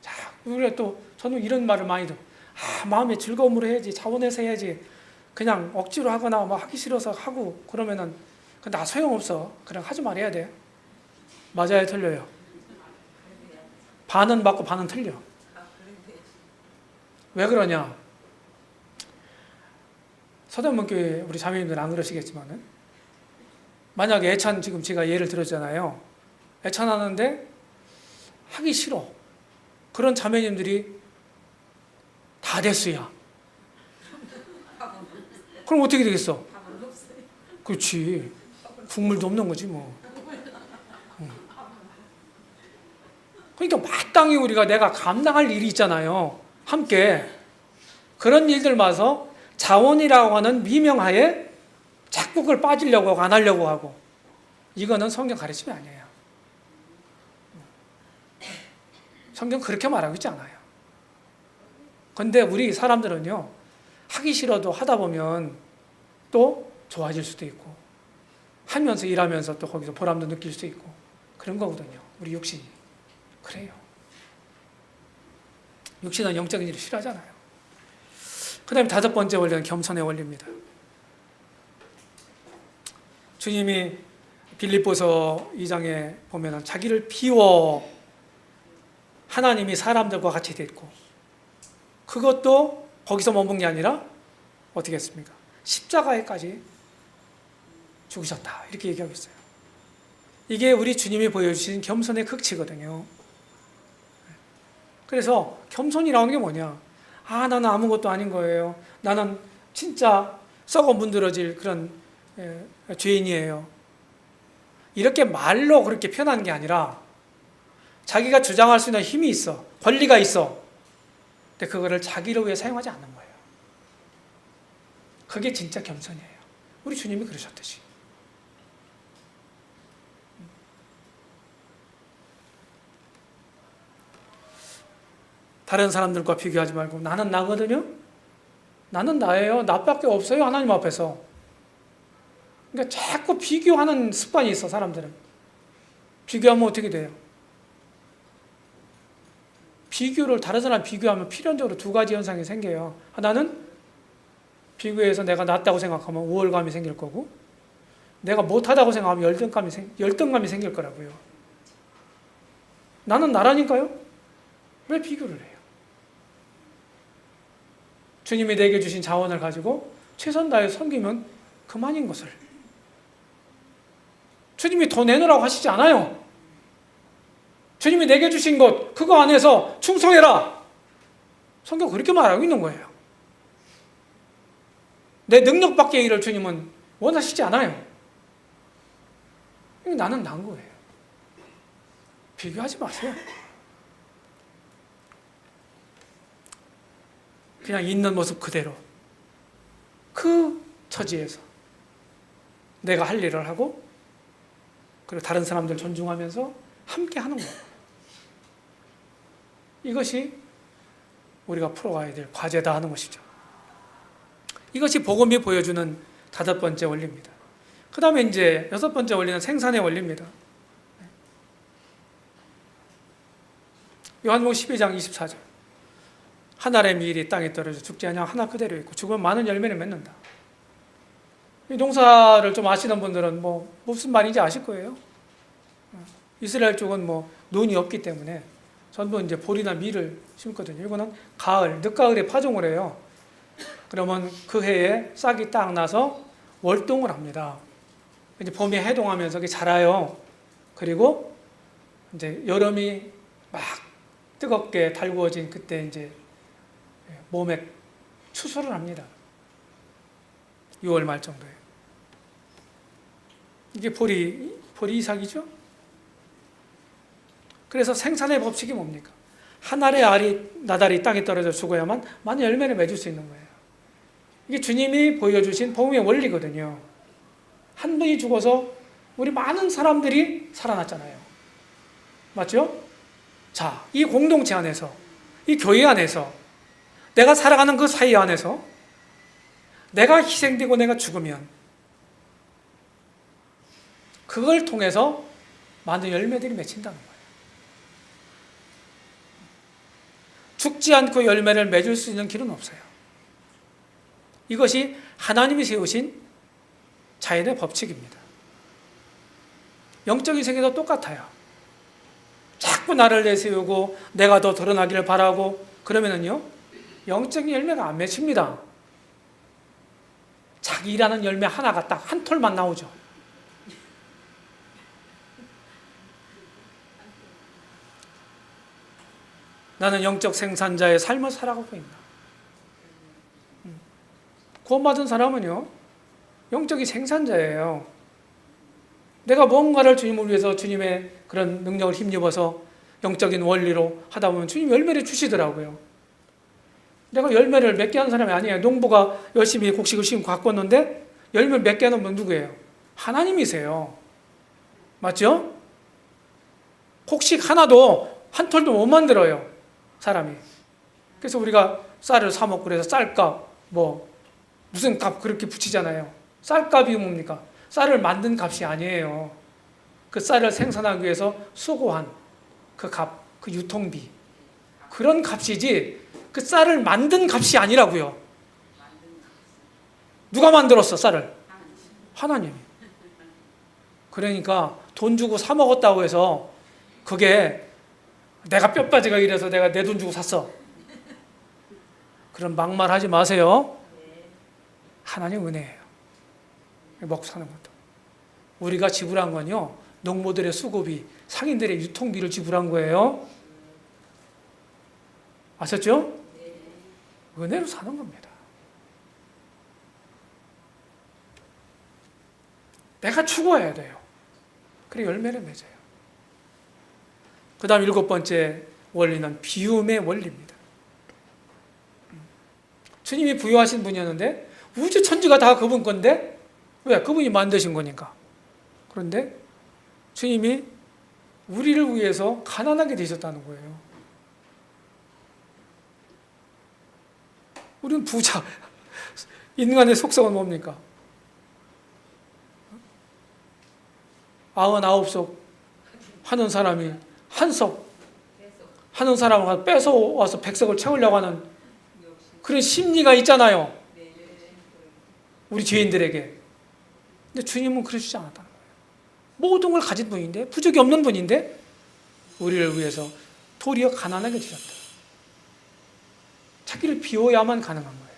자, 우리가 또 저는 이런 말을 많이 들어요. 마음의 즐거움으로 해야지, 자원해서 해야지. 그냥 억지로 하거나 뭐 하기 싫어서 하고 그러면은 나 소용없어. 그냥 하지 말아야 돼. 맞아요, 틀려요? 반은 맞고 반은 틀려. 왜 그러냐? 서대문교회 우리 자매님들은 안 그러시겠지만은, 만약에 애찬, 지금 제가 예를 들었잖아요. 애찬하는데 하기 싫어. 그런 자매님들이 다 대수야. 그럼 어떻게 되겠어? 그렇지. 국물도 없는 거지 뭐. 그러니까 마땅히 우리가 내가 감당할 일이 있잖아요. 함께. 그런 일들마저 자원이라고 하는 미명하에 자꾸 그걸 빠지려고 하고 안 하려고 하고, 이거는 성경 가르침이 아니에요. 성경 그렇게 말하고 있지 않아요. 근데 우리 사람들은요, 하기 싫어도 하다 보면 또 좋아질 수도 있고, 하면서 일하면서 또 거기서 보람도 느낄 수 있고, 그런 거거든요. 우리 육신이. 그래요. 육신은 영적인 일을 싫어하잖아요. 그 다음에 5번째 원리는 겸손의 원리입니다. 주님이 빌립보서 2장에 보면 자기를 비워 하나님이 사람들과 같이 됐고, 그것도 거기서 머문 게 아니라 어떻게 했습니까? 십자가에까지 죽으셨다, 이렇게 얘기하고 있어요. 이게 우리 주님이 보여주신 겸손의 극치거든요. 그래서 겸손이라는 게 뭐냐? 나는 아무것도 아닌 거예요. 나는 진짜 썩어 문드러질 그런 죄인이에요. 이렇게 말로 그렇게 표현하는 게 아니라 자기가 주장할 수 있는 힘이 있어, 권리가 있어. 근데 그거를 자기를 위해 사용하지 않는 거예요. 그게 진짜 겸손이에요. 우리 주님이 그러셨듯이. 다른 사람들과 비교하지 말고 나는 나거든요. 나는 나예요. 나밖에 없어요. 하나님 앞에서. 그러니까 자꾸 비교하는 습관이 있어, 사람들은. 비교하면 어떻게 돼요? 비교를, 다른 사람 비교하면 필연적으로 2가지 현상이 생겨요. 하나는 비교해서 내가 낫다고 생각하면 우월감이 생길 거고, 내가 못하다고 생각하면 열등감이 생길 거라고요. 나는 나라니까요? 왜 비교를 해요? 주님이 내게 주신 자원을 가지고 최선 다해 섬기면 그만인 것을. 주님이 더 내놓으라고 하시지 않아요. 주님이 내게 주신 것, 그거 안에서 충성해라. 성경 그렇게 말하고 있는 거예요. 내 능력 밖의 일을 주님은 원하시지 않아요. 나는 난 거예요. 비교하지 마세요. 그냥 있는 모습 그대로, 그 처지에서 내가 할 일을 하고, 그리고 다른 사람들 존중하면서 함께 하는 거예요. 이것이 우리가 풀어가야 될 과제다 하는 것이죠. 이것이 복음이 보여주는 5번째 원리입니다. 그 다음에 이제 6번째 원리는 생산의 원리입니다. 요한복음 12장 24절. 한 알의 밀이 땅에 떨어져 죽지 않냐 하나 그대로 있고 죽으면 많은 열매를 맺는다. 이 농사를 좀 아시는 분들은 무슨 말인지 아실 거예요. 이스라엘 쪽은 눈이 없기 때문에 전부 이제 보리나 밀을 심거든요. 이거는 가을, 늦가을에 파종을 해요. 그러면 그 해에 싹이 딱 나서 월동을 합니다. 이제 봄에 해동하면서 자라요. 그리고 이제 여름이 막 뜨겁게 달구어진 그때 이제 몸에 추수를 합니다. 6월 말 정도에. 이게 보리 이삭이죠. 그래서 생산의 법칙이 뭡니까? 한 알의 나달이 땅에 떨어져 죽어야만 많은 열매를 맺을 수 있는 거예요. 이게 주님이 보여주신 복음의 원리거든요. 한 분이 죽어서 우리 많은 사람들이 살아났잖아요. 맞죠? 자, 이 공동체 안에서, 이 교회 안에서, 내가 살아가는 그 사이 안에서 내가 희생되고 내가 죽으면 그걸 통해서 많은 열매들이 맺힌다는 거예요. 죽지 않고 열매를 맺을 수 있는 길은 없어요. 이것이 하나님이 세우신 자연의 법칙입니다. 영적인 세계도 똑같아요. 자꾸 나를 내세우고 내가 더 드러나기를 바라고 그러면은요, 영적인 열매가 안 맺힙니다. 자기 일하는 열매 하나가 딱 한 톨만 나오죠. 나는 영적 생산자의 삶을 살아가고 있나. 구원받은 사람은요, 영적인 생산자예요. 내가 뭔가를 주님을 위해서 주님의 그런 능력을 힘입어서 영적인 원리로 하다 보면 주님 열매를 주시더라고요. 내가 열매를 맺게 하는 사람이 아니에요. 농부가 열심히 곡식을 심고 가꿨는데 열매를 맺게 하는 분 누구예요? 하나님이세요. 맞죠? 곡식 하나도 한 톨도 못 만들어요, 사람이. 그래서 우리가 쌀을 사 먹고 그래서 쌀값 무슨 값 그렇게 붙이잖아요. 쌀값이 뭡니까? 쌀을 만든 값이 아니에요. 그 쌀을 생산하기 위해서 수고한 그 값, 그 유통비, 그런 값이지 그 쌀을 만든 값이 아니라고요. 누가 만들었어, 쌀을? 하나님이. 그러니까 돈 주고 사 먹었다고 해서 그게 내가 뼈빠지가 이래서 내가 내 돈 주고 샀어, 그런 막말하지 마세요. 하나님 은혜예요. 먹고 사는 것도. 우리가 지불한 건요, 농부들의 수고비, 상인들의 유통비를 지불한 거예요. 아셨죠? 은혜로 사는 겁니다. 내가 추구해야 돼요. 그래 열매를 맺어요. 그 다음 7번째 원리는 비움의 원리입니다. 주님이 부여하신 분이었는데 우주 천지가 다 그분 건데, 왜? 그분이 만드신 거니까. 그런데 주님이 우리를 위해서 가난하게 되셨다는 거예요. 우리는 부자. 인간의 속성은 뭡니까? 99석 하는 사람이 한 석 하는 사람을 뺏어와서 100석을 채우려고 하는 그런 심리가 있잖아요, 우리 죄인들에게. 근데 주님은 그러시지 않았다는 거예요. 모든 걸 가진 분인데, 부족이 없는 분인데 우리를 위해서 도리어 가난하게 되셨다. 자기를 비워야만 가능한 거예요.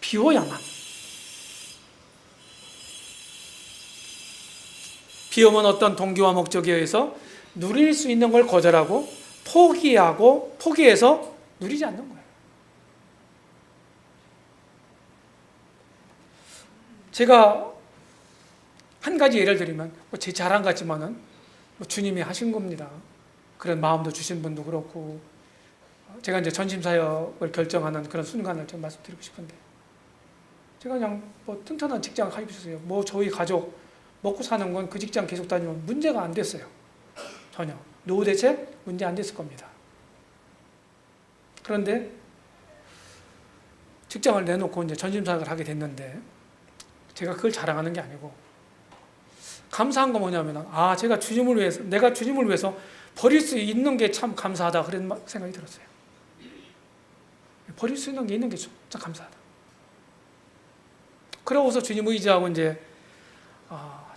비워야만. 비움은 어떤 동기와 목적에 의해서 누릴 수 있는 걸 거절하고 포기해서 누리지 않는 거예요. 제가 한 가지 예를 들면 제 자랑 같지만은 주님이 하신 겁니다. 그런 마음도 주신 분도 그렇고, 제가 이제 전심사역을 결정하는 그런 순간을 좀 말씀드리고 싶은데, 제가 그냥 튼튼한 직장 가입했어요. 저희 가족 먹고 사는 건 그 직장 계속 다니면 문제가 안 됐어요. 전혀. 노후 대책 문제 안 됐을 겁니다. 그런데 직장을 내놓고 이제 전심사역을 하게 됐는데, 제가 그걸 자랑하는 게 아니고 감사한 건 뭐냐면, 제가 내가 주님을 위해서 버릴 수 있는 게 참 감사하다, 그런 생각이 들었어요. 버릴 수 있는 게 있는 게 진짜 감사하다. 그러고서 주님 의지하고 이제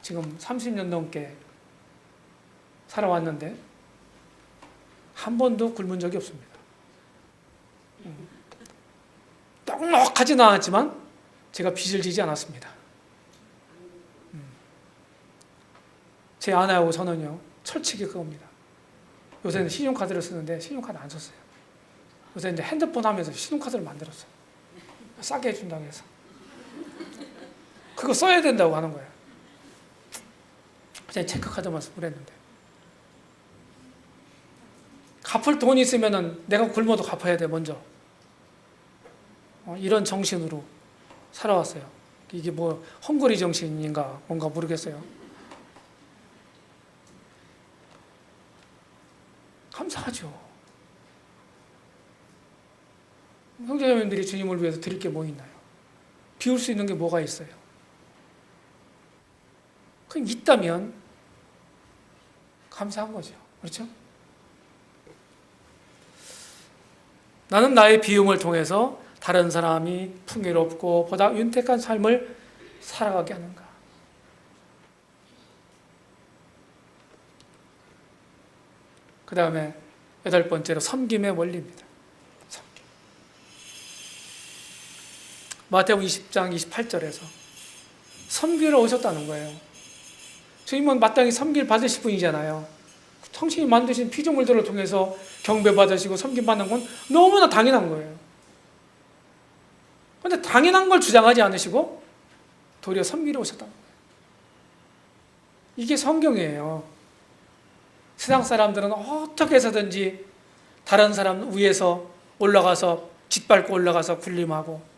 지금 30년 넘게 살아왔는데 한 번도 굶은 적이 없습니다. 떡락하지는 않았지만 제가 빚을 지지 않았습니다. 제 아내하고 저는요, 철칙이 그겁니다. 요새는 신용카드를 쓰는데 신용카드 안 썼어요. 요새 이제 핸드폰 하면서 신용카드를 만들었어요. 싸게 해준다고 해서. 그거 써야 된다고 하는 거예요. 그냥 체크카드만 쓰고 했는데, 갚을 돈이 있으면은 내가 굶어도 갚아야 돼, 먼저. 이런 정신으로 살아왔어요. 이게 헝그리 정신인가 뭔가 모르겠어요. 감사하죠. 형제자매님들이 주님을 위해서 드릴 게 뭐 있나요? 비울 수 있는 게 뭐가 있어요? 그냥 있다면 감사한 거죠. 그렇죠? 나는 나의 비움을 통해서 다른 사람이 풍요롭고 보다 윤택한 삶을 살아가게 하는가? 그 다음에 8번째로 섬김의 원리입니다. 섬김. 마태복음 20장 28절에서 섬기러 오셨다는 거예요. 주님은 마땅히 섬길 받으실 분이잖아요. 당신이 만드신 피조물들을 통해서 경배받으시고 섬김받는 건 너무나 당연한 거예요. 그런데 당연한 걸 주장하지 않으시고 도리어 섬기러 오셨다는 거예요. 이게 성경이에요. 세상 사람들은 어떻게 해서든지 다른 사람 위에서 올라가서 짓밟고 올라가서 군림하고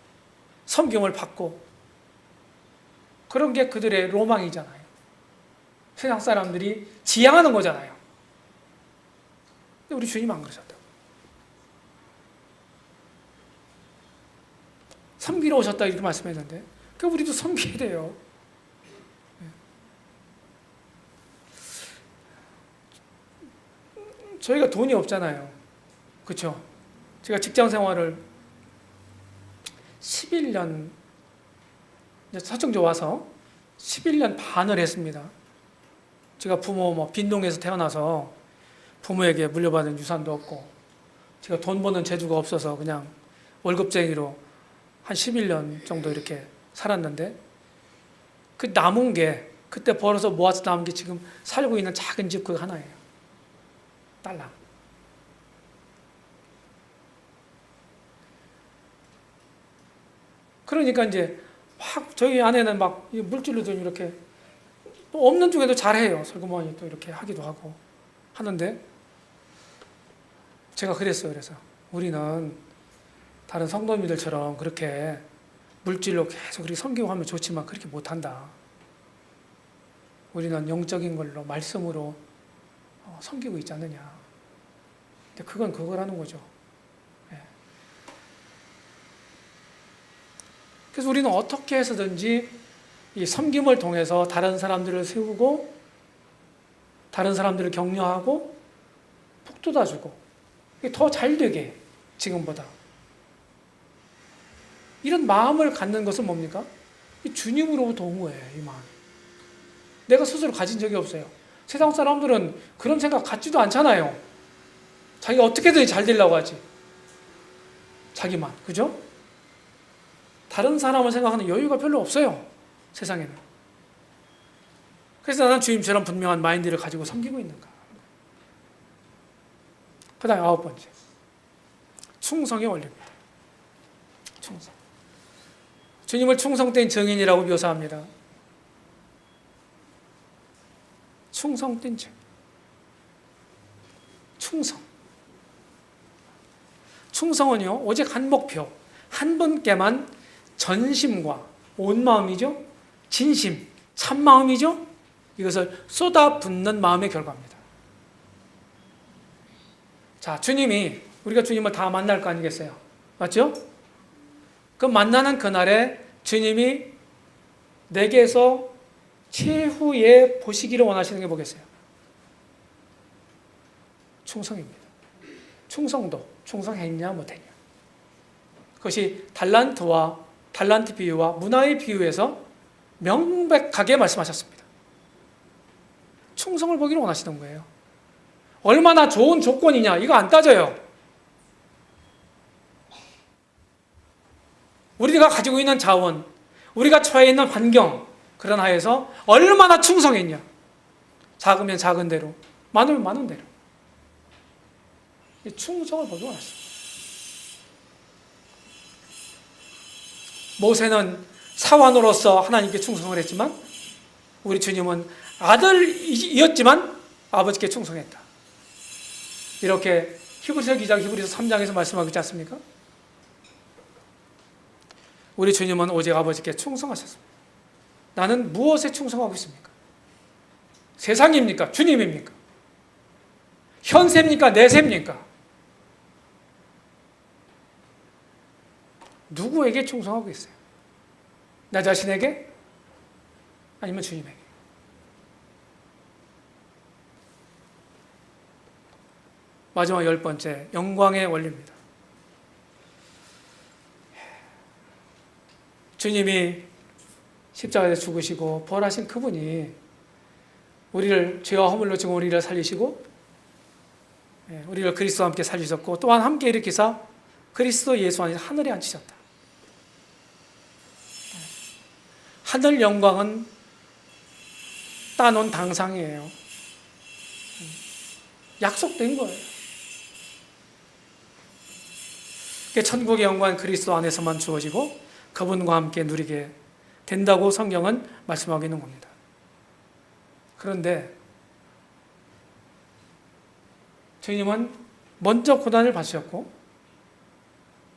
섬김을 받고 그런 게 그들의 로망이잖아요. 세상 사람들이 지향하는 거잖아요. 근데 우리 주님 안 그러셨다고. 섬기러 오셨다 이렇게 말씀했는데 그러니까 우리도 섬겨야 돼요. 저희가 돈이 없잖아요. 그렇죠? 제가 직장 생활을 11년 서청조 와서 11년 반을 했습니다. 제가 부모 빈동에서 태어나서 부모에게 물려받은 유산도 없고 제가 돈 버는 재주가 없어서 그냥 월급쟁이로 한 11년 정도 이렇게 살았는데 그 남은 게 그때 벌어서 모아서 남은 게 지금 살고 있는 작은 집 그 하나예요. 딸랑. 그러니까 이제 막 저희 아내는 막 물질로 좀 이렇게 또 없는 중에도 잘해요. 설거머니 또 이렇게 하기도 하고 하는데 제가 그랬어요. 그래서 우리는 다른 성도님들처럼 그렇게 물질로 계속 그렇게 섬기고 하면 좋지만 그렇게 못한다. 우리는 영적인 걸로 말씀으로 섬기고 있지 않느냐. 근데 그건 그거라는 거죠. 예. 그래서 우리는 어떻게 해서든지 이 섬김을 통해서 다른 사람들을 세우고 다른 사람들을 격려하고 북돋아주고 더 잘되게 지금보다 이런 마음을 갖는 것은 뭡니까? 이 주님으로부터 온 거예요. 이 마음. 내가 스스로 가진 적이 없어요. 세상 사람들은 그런 생각 갖지도 않잖아요. 자기가 어떻게든 잘 되려고 하지. 자기만. 그죠? 다른 사람을 생각하는 여유가 별로 없어요. 세상에는. 그래서 나는 주님처럼 분명한 마인드를 가지고 섬기고 있는가. 그 다음에 9번째. 충성의 원리입니다. 충성. 주님을 충성된 증인이라고 묘사합니다. 충성된 증인. 충성. 충성은요, 오직 한 목표, 한 분께만 전심과 온 마음이죠, 진심, 참 마음이죠, 이것을 쏟아붓는 마음의 결과입니다. 자, 우리가 주님을 다 만날 거 아니겠어요? 맞죠? 그 만나는 그날에 주님이 내게서 최후에 보시기를 원하시는 게 뭐겠어요? 충성입니다. 충성도, 충성했냐 못했냐. 그것이 달란트 비유와 문화의 비유에서 명백하게 말씀하셨습니다. 충성을 보기를 원하시는 거예요. 얼마나 좋은 조건이냐 이거 안 따져요. 우리가 가지고 있는 자원, 우리가 처해 있는 환경, 그런 하에서 얼마나 충성했냐. 작으면 작은 대로, 많으면 많은 대로. 충성을 보기 원하십니다. 모세는 사환으로서 하나님께 충성을 했지만 우리 주님은 아들이었지만 아버지께 충성했다. 이렇게 히브리서 기자 히브리서 3장에서 말씀하고 있지 않습니까? 우리 주님은 오직 아버지께 충성하셨습니다. 나는 무엇에 충성하고 있습니까? 세상입니까? 주님입니까? 현세입니까? 내세입니까? 누구에게 충성하고 있어요? 나 자신에게? 아니면 주님에게? 마지막 10번째, 영광의 원리입니다. 주님이 십자가에서 죽으시고 벌하신 그분이 우리를 죄와 허물로 지금 우리를 살리시고 우리를 그리스도와 함께 살리셨고 또한 함께 일으키사 그리스도 예수 안에서 하늘에 앉히셨다. 하늘 영광은 따놓은 당상이에요. 약속된 거예요. 천국의 영광은 그리스도 안에서만 주어지고 그분과 함께 누리게 된다고 성경은 말씀하고 있는 겁니다. 그런데 주님은 먼저 고난을 받으셨고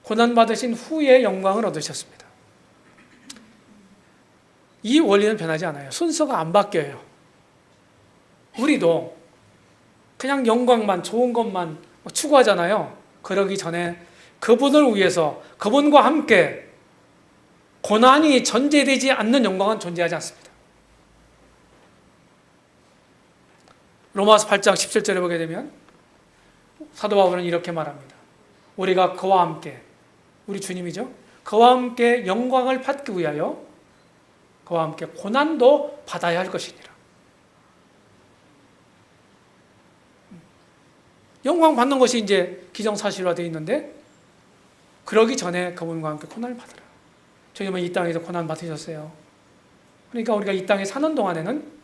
고난 받으신 후에 영광을 얻으셨습니다. 이 원리는 변하지 않아요. 순서가 안 바뀌어요. 우리도 그냥 영광만, 좋은 것만 추구하잖아요. 그러기 전에 그분을 위해서 그분과 함께 고난이 전제되지 않는 영광은 존재하지 않습니다. 로마서 8장 17절에 보게 되면 사도 바울은 이렇게 말합니다. 우리가 그와 함께, 우리 주님이죠, 그와 함께 영광을 받기 위하여 그와 함께 고난도 받아야 할 것이니라. 영광 받는 것이 이제 기정사실화되어 있는데 그러기 전에 그분과 함께 고난을 받으라. 주님은 이 땅에서 고난 받으셨어요. 그러니까 우리가 이 땅에 사는 동안에는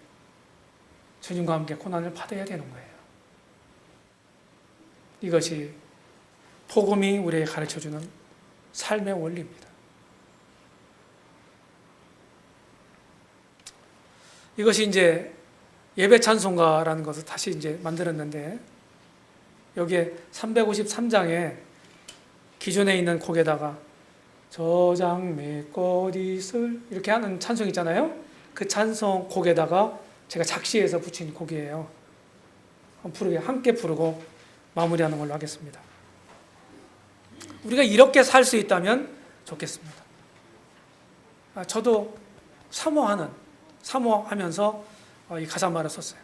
주님과 함께 고난을 받아야 되는 거예요. 이것이 복음이 우리에게 가르쳐주는 삶의 원리입니다. 이것이 이제 예배 찬송가라는 것을 다시 이제 만들었는데 여기에 353장에 기존에 있는 곡에다가 저장 맺꽃 이슬 이렇게 하는 찬송 있잖아요. 그 찬송 곡에다가 제가 작시해서 붙인 곡이에요. 함께 부르고 마무리하는 걸로 하겠습니다. 우리가 이렇게 살 수 있다면 좋겠습니다. 저도 사모하면서 이 가사말을 썼어요.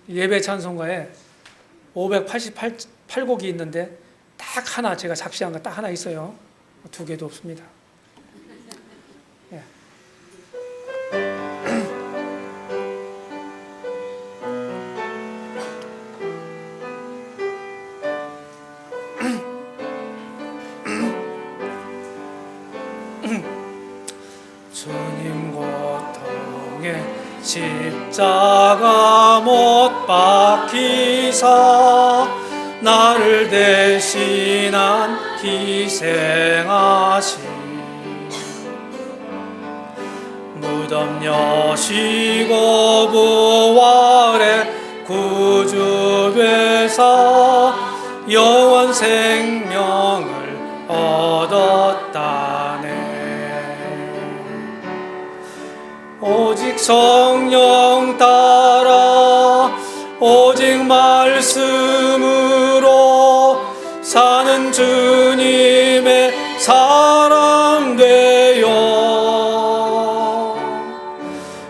예배 찬송가에 588곡이 있는데 딱 하나 제가 작시한 거 딱 하나 있어요. 두 개도 없습니다. 예. 주님 고통에 십자가 못 박히사 나를 대신한 희생하신 무덤 여시고 부활에 구주되사 영원 생명을 얻었다네. 오직 성령 따라 오직 말씀으로 사는 주님의 사람 되어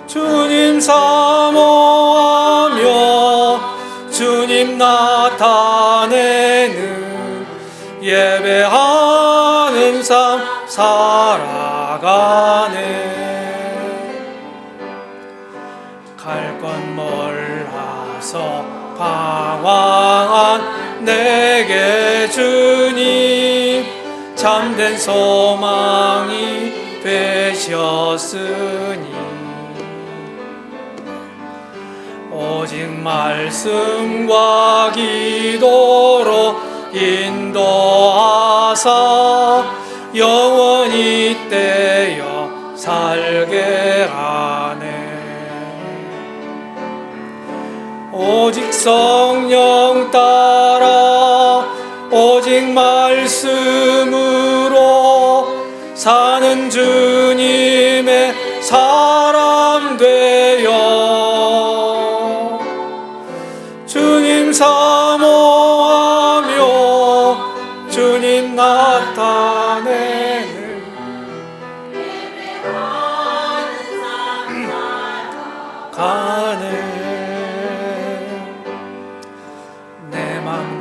주님 사모하며 주님 나타내는 예배하는 삶 살아가네. 갈 것 몰라서 방황한 내게 주님 참된 소망이 되셨으니 오직 말씀과 기도로 인도하사 영원히 떼어 살게 하네. 오직 성령 따라 오직 말씀으로 사는 주님의 사람 되어 주님 사모하며 주님 나타내는 가네.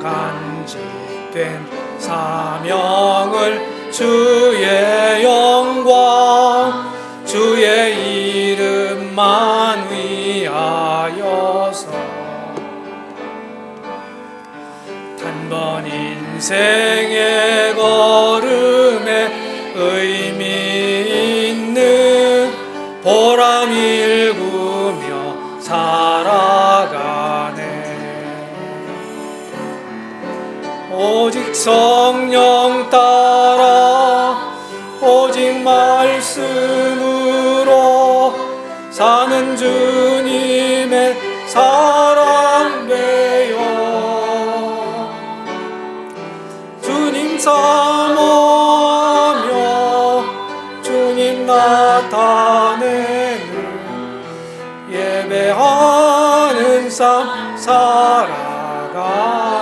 간직된 사명을 주의 영광 주의 이름만 위하여서 단번 인생의 걸음에 의미 있는 보람 일구며 살아가네. 오직 성령 따라 오직 말씀으로 사는 주님의 사랑 되어 주님 사모하며 주님 나타내는 예배하는 삶 살아가